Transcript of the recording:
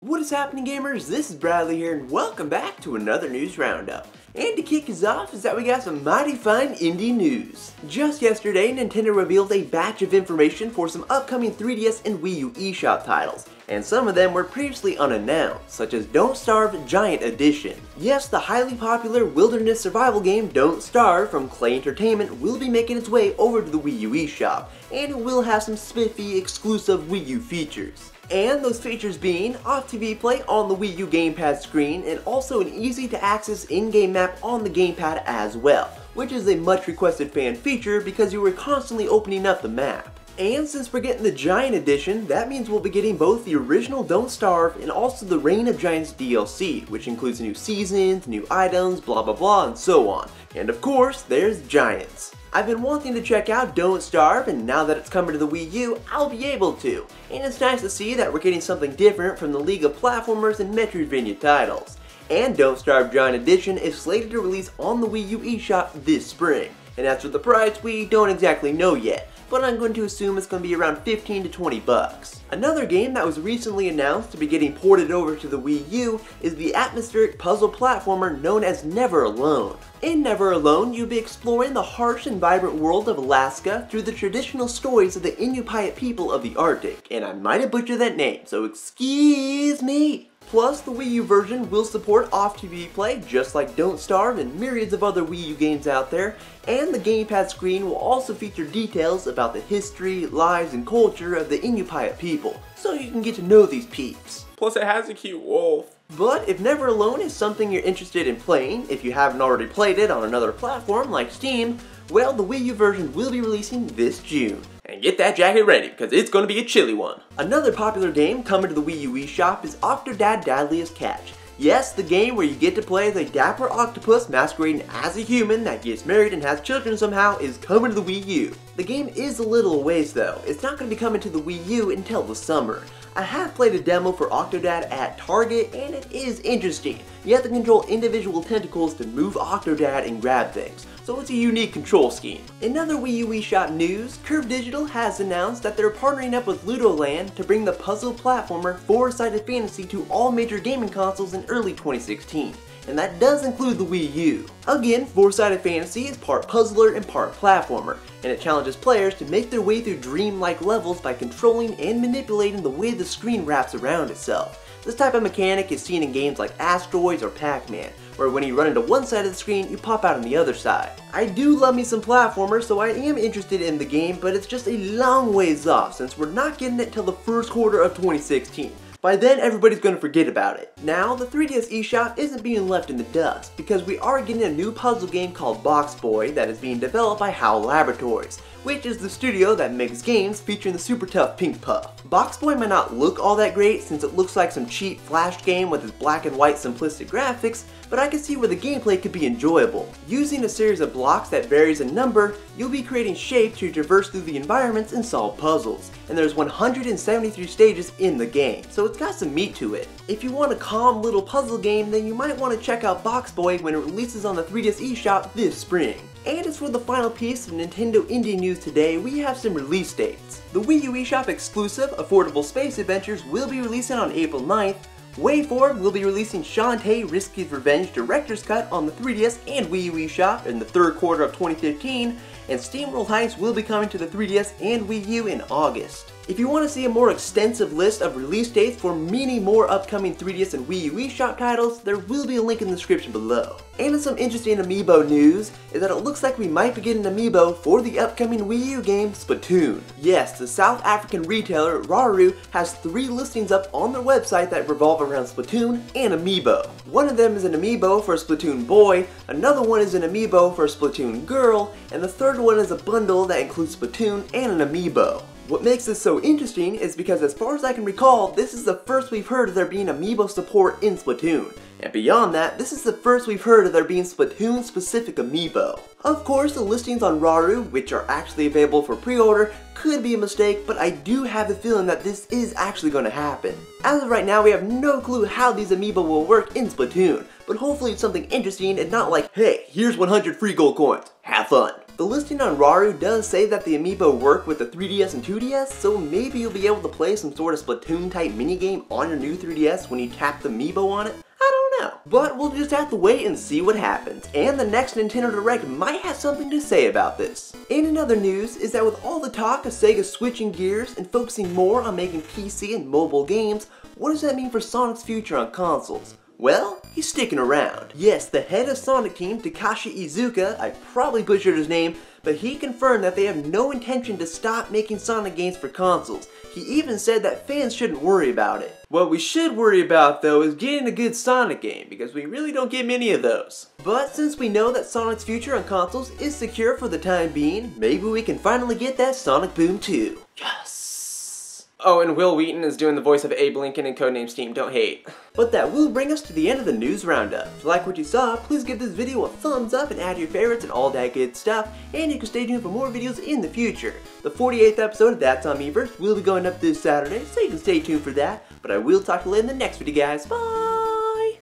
What is happening, gamers? This is Bradley here, and welcome back to another news roundup. And to kick us off is that we got some mighty fine indie news. Just yesterday, Nintendo revealed a batch of information for some upcoming 3DS and Wii U eShop titles, and some of them were previously unannounced, such as Don't Starve Giant Edition. Yes, the highly popular wilderness survival game Don't Starve from Clay Entertainment will be making its way over to the Wii U eShop, and it will have some spiffy exclusive Wii U features. And those features being off-TV play on the Wii U gamepad screen, and also an easy-to-access in-game map on the gamepad as well, which is a much-requested fan feature because you were constantly opening up the map. And since we're getting the Giant Edition, that means we'll be getting both the original Don't Starve and also the Reign of Giants DLC, which includes new seasons, new items, blah blah blah, and so on. And of course, there's Giants. I've been wanting to check out Don't Starve, and now that it's coming to the Wii U, I'll be able to. And it's nice to see that we're getting something different from the league of platformers and Metroidvania titles. And Don't Starve Giant Edition is slated to release on the Wii U eShop this spring. And as for the price, we don't exactly know yet, but I'm going to assume it's going to be around 15 to 20 bucks. Another game that was recently announced to be getting ported over to the Wii U is the atmospheric puzzle platformer known as Never Alone. In Never Alone, you'll be exploring the harsh and vibrant world of Alaska through the traditional stories of the Inupiat people of the Arctic, and I might have butchered that name, so excuse me. Plus, the Wii U version will support off-TV play just like Don't Starve and myriads of other Wii U games out there, and the gamepad screen will also feature details about the history, lives, and culture of the Inupiat people, so you can get to know these peeps. Plus it has a cute wolf. But if Never Alone is something you're interested in playing, if you haven't already played it on another platform like Steam, well, the Wii U version will be releasing this June. And get that jacket ready, because it's going to be a chilly one. Another popular game coming to the Wii U eShop is Octodad Dadliest Catch. Yes, the game where you get to play as a dapper octopus masquerading as a human that gets married and has children somehow is coming to the Wii U. The game is a little ways though. It's not going to be coming to the Wii U until the summer. I have played a demo for Octodad at Target, and it is interesting. You have to control individual tentacles to move Octodad and grab things, so it's a unique control scheme. In other Wii U eShop news, Curve Digital has announced that they're partnering up with Ludoland to bring the puzzle platformer Four-Sided Fantasy to all major gaming consoles in early 2016. And that does include the Wii U. Again, Four-Sided Fantasy is part puzzler and part platformer, and it challenges players to make their way through dream-like levels by controlling and manipulating the way the screen wraps around itself. This type of mechanic is seen in games like Asteroids or Pac-Man, where when you run into one side of the screen, you pop out on the other side. I do love me some platformers, so I am interested in the game, but it's just a long ways off since we're not getting it till the first quarter of 2016. By then, everybody's going to forget about it. Now, the 3DS eShop isn't being left in the dust, because we are getting a new puzzle game called Box Boy that is being developed by HAL Laboratories, which is the studio that makes games featuring the super tough Pink Puff. Box Boy might not look all that great since it looks like some cheap Flash game with its black and white simplistic graphics, but I can see where the gameplay could be enjoyable. Using a series of blocks that varies in number, you'll be creating shape to traverse through the environments and solve puzzles. And there's 173 stages in the game, so it's got some meat to it. If you want a calm little puzzle game, then you might want to check out Box Boy when it releases on the 3DS eShop this spring. And as for the final piece of Nintendo Indie news today, we have some release dates. The Wii U eShop exclusive Affordable Space Adventures will be releasing on April 9th, WayForward will be releasing Shantae Risky's Revenge Director's Cut on the 3DS and Wii U eShop in the third quarter of 2015, and SteamWorld Heist will be coming to the 3DS and Wii U in August. If you want to see a more extensive list of release dates for many more upcoming 3DS and Wii U eShop titles, there will be a link in the description below. And some interesting Amiibo news is that it looks like we might be getting an Amiibo for the upcoming Wii U game Splatoon. Yes, the South African retailer Raru has 3 listings up on their website that revolve around Splatoon and Amiibo. One of them is an Amiibo for a Splatoon boy, another one is an Amiibo for a Splatoon girl, and the third one is a bundle that includes Splatoon and an Amiibo. What makes this so interesting is because as far as I can recall, this is the first we've heard of there being Amiibo support in Splatoon. And beyond that, this is the first we've heard of there being Splatoon specific Amiibo. Of course, the listings on Raru, which are actually available for pre-order, could be a mistake, but I do have the feeling that this is actually going to happen. As of right now, we have no clue how these Amiibo will work in Splatoon, but hopefully it's something interesting and not like, hey, here's 100 free gold coins, have fun. The listing on Raru does say that the amiibo work with the 3DS and 2DS, so maybe you'll be able to play some sort of Splatoon type minigame on your new 3DS when you tap the amiibo on it. I don't know. But we'll just have to wait and see what happens, and the next Nintendo Direct might have something to say about this. And in other news is that with all the talk of Sega switching gears and focusing more on making PC and mobile games, what does that mean for Sonic's future on consoles? Well, he's sticking around. Yes, the head of Sonic Team, Takashi Iizuka, I probably butchered his name, but he confirmed that they have no intention to stop making Sonic games for consoles. He even said that fans shouldn't worry about it. What we should worry about though is getting a good Sonic game, because we really don't get many of those. But since we know that Sonic's future on consoles is secure for the time being, maybe we can finally get that Sonic Boom 2. Yes! Oh, and Will Wheaton is doing the voice of Abe Lincoln in Codename Steam, don't hate. But that will bring us to the end of the news roundup. If you like what you saw, please give this video a thumbs up and add your favorites and all that good stuff, and you can stay tuned for more videos in the future. The 48th episode of That's On Meverse will be going up this Saturday, so you can stay tuned for that, but I will talk to you later in the next video guys, bye!